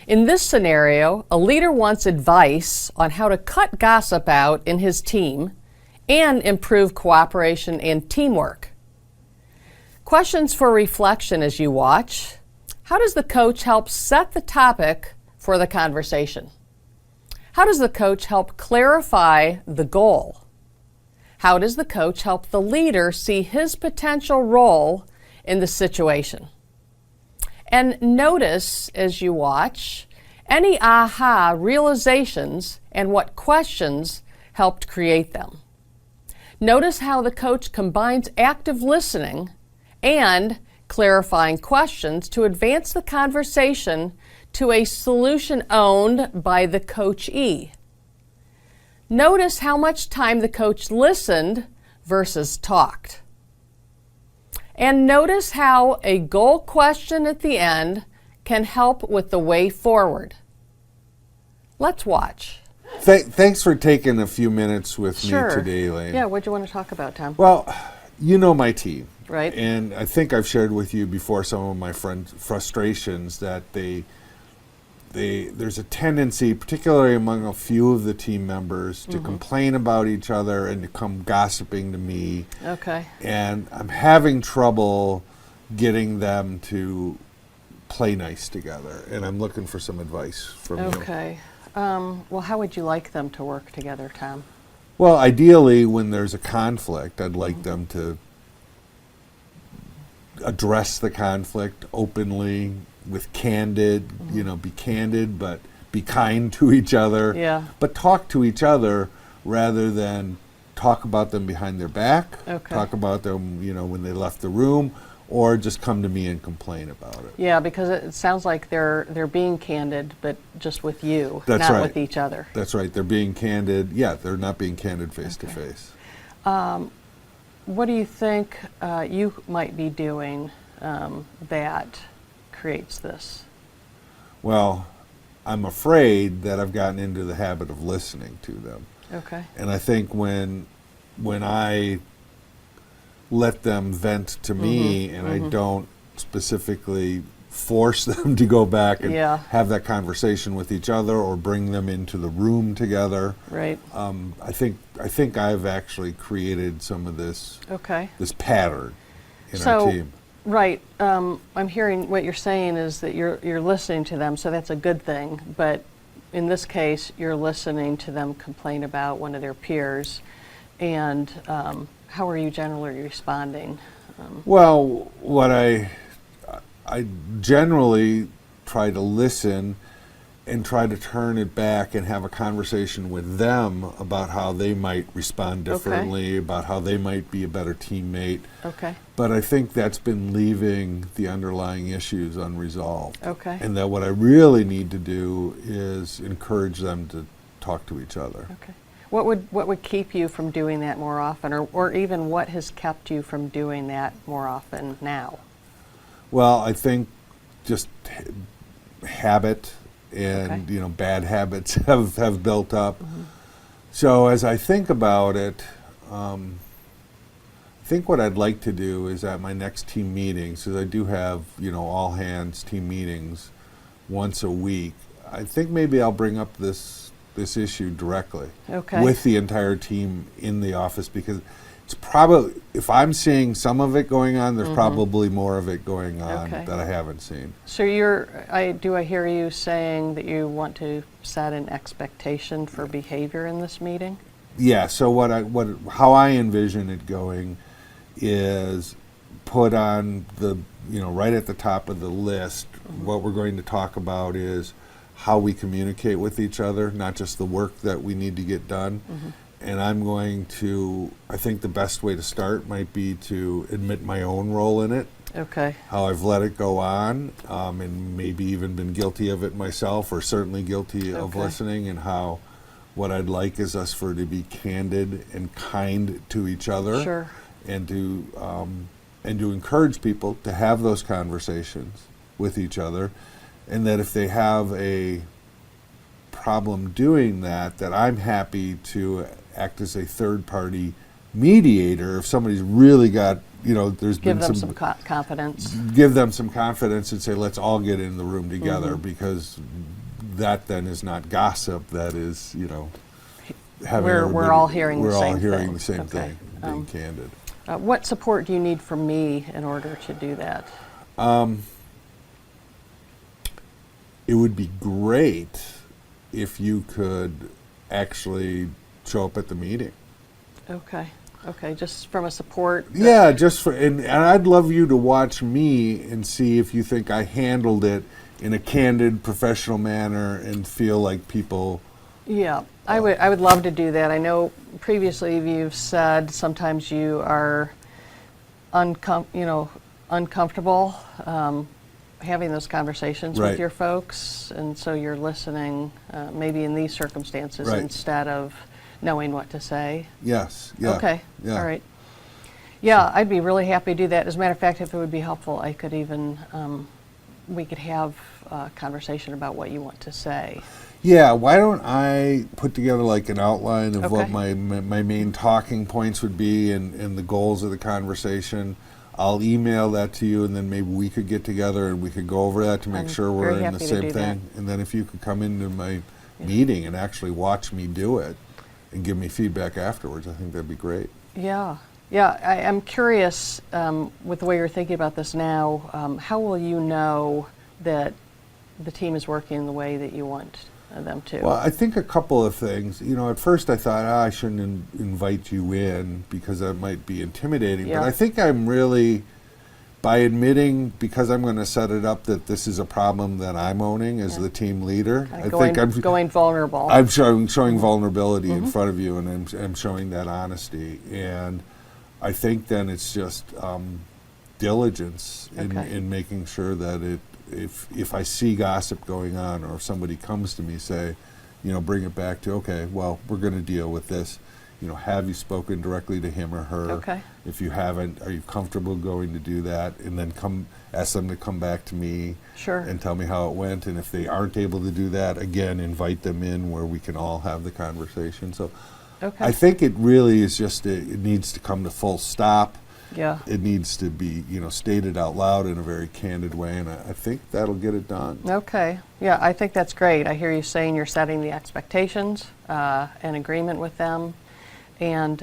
In this scenario, a leader wants advice on how to cut gossip out in his team and improve cooperation and teamwork. Questions for reflection as you watch. How does the coach help set the topic for the conversation? How does the coach help clarify the goal? How does the coach help the leader see his potential role in the situation? And notice as you watch any aha realizations and what questions helped create them. Notice how the coach combines active listening and clarifying questions to advance the conversation to a solution owned by the coachee. Notice how much time the coach listened versus talked. And notice how a goal question at the end can help with the way forward. Let's watch. Thanks for taking a few minutes with Sure. me today, Elaine. Yeah, what do you want to talk about, Tom? Well, you know my team. Right. And I think I've shared with you before some of my frustrations that there's a tendency, particularly among a few of the team members, to complain about each other and to come gossiping to me. Okay. And I'm having trouble getting them to play nice together. And I'm looking for some advice from you. Okay. Well, how would you like them to work together, Tom? Well, ideally, when there's a conflict, I'd like them to address the conflict openly, with candid, be candid, but be kind to each other. Yeah. But talk to each other rather than talk about them behind their back, Okay. talk about them, when they left the room, or just come to me and complain about it. Yeah, because it sounds like they're being candid, but just with you, That's not right. with each other. That's right. They're being candid. Yeah, they're not being candid face to face. What do you think you might be doing that creates this? Well, I'm afraid that I've gotten into the habit of listening to them. Okay. And I think when I let them vent to me and I don't specifically force them to go back and Yeah. have that conversation with each other or bring them into the room together, Right. I think I've actually created some of this Okay. pattern in our team. Right. I'm hearing what you're saying is that you're listening to them, so that's a good thing. But in this case, you're listening to them complain about one of their peers. And how are you generally responding? Well, what I generally try to listen and try to turn it back and have a conversation with them about how they might respond differently, about how they might be a better teammate. Okay. But I think that's been leaving the underlying issues unresolved. Okay. And that what I really need to do is encourage them to talk to each other. Okay. What would keep you from doing that more often, or even what has kept you from doing that more often now? Well, I think just habit and Okay. bad habits have built up. So as I think about it, I think what I'd like to do is at my next team meetings, because I do have all hands team meetings once a week. I think maybe I'll bring up this issue directly with the entire team in the office, because it's probably, if I'm seeing some of it going on, there's probably more of it going on that I haven't seen. So I hear you saying that you want to set an expectation for behavior in this meeting? Yeah, so how I envision it going is put on the, right at the top of the list, what we're going to talk about is how we communicate with each other, not just the work that we need to get done. And I think the best way to start might be to admit my own role in it. Okay. How I've let it go on, and maybe even been guilty of it myself, or certainly guilty of listening, and how what I'd like is us to be candid and kind to each other. Sure. And to encourage people to have those conversations with each other, and that if they have a problem doing that I'm happy to act as a third party mediator, if somebody's really got, there's Give been them some confidence. give them some confidence and say, let's all get in the room together, Mm-hmm. because that then is not gossip. That is, having We're everybody- all hearing the we're all same hearing thing. the same Okay. thing, being candid. What support do you need from me in order to do that? It would be great if you could actually show up at the meeting. Okay. Okay. Just from a support. Yeah, and I'd love you to watch me and see if you think I handled it in a candid, professional manner and feel like people. Yeah, I would love to do that. I know previously you've said sometimes you are uncomfortable having those conversations Right. with your folks, and so you're listening maybe in these circumstances Right. instead of knowing what to say. Yes. Yeah. Okay. Yeah. All right. Yeah, I'd be really happy to do that. As a matter of fact, if it would be helpful, I could even we could have a conversation about what you want to say. Yeah, why don't I put together like an outline of what Okay. my main talking points would be and the goals of the conversation. I'll email that to you, and then maybe we could get together and we could go over that to make I'm sure we're very in the happy to same do thing. And then if you could come into my meeting and actually watch me do it and give me feedback afterwards, I think that'd be great. Yeah. Yeah, I'm curious, with the way you're thinking about this now, how will you know that the team is working in the way that you want them to? Well, I think a couple of things. At first I thought, I shouldn't invite you in because that might be intimidating. Yeah. But I think I'm really, by admitting, because I'm going to set it up that this is a problem that I'm owning as the team leader, Kinda I going, think going vulnerable. I'm showing vulnerability in front of you, and I'm showing that honesty. And I think then it's just diligence Okay. in making sure that if I see gossip going on, or if somebody comes to me, say, bring it back to, okay, well, we're going to deal with this. Have you spoken directly to him or her? Okay. If you haven't, are you comfortable going to do that? And then ask them to come back to me Sure. and tell me how it went. And if they aren't able to do that, again, invite them in where we can all have the conversation. So Okay. I think it really is just, it needs to come to full stop. Yeah. It needs to be, stated out loud in a very candid way, and I think that'll get it done. Okay. Yeah, I think that's great. I hear you saying you're setting the expectations, in agreement with them, and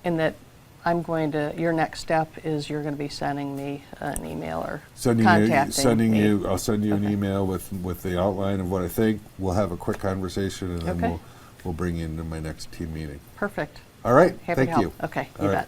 that your next step is you're going to be sending me an email or contacting me. I'll send you an Okay. email with the outline of what I think. We'll have a quick conversation, and then Okay. we'll bring you into my next team meeting. Perfect. All right. Happy Thank to help. you. Okay, All you right. bet.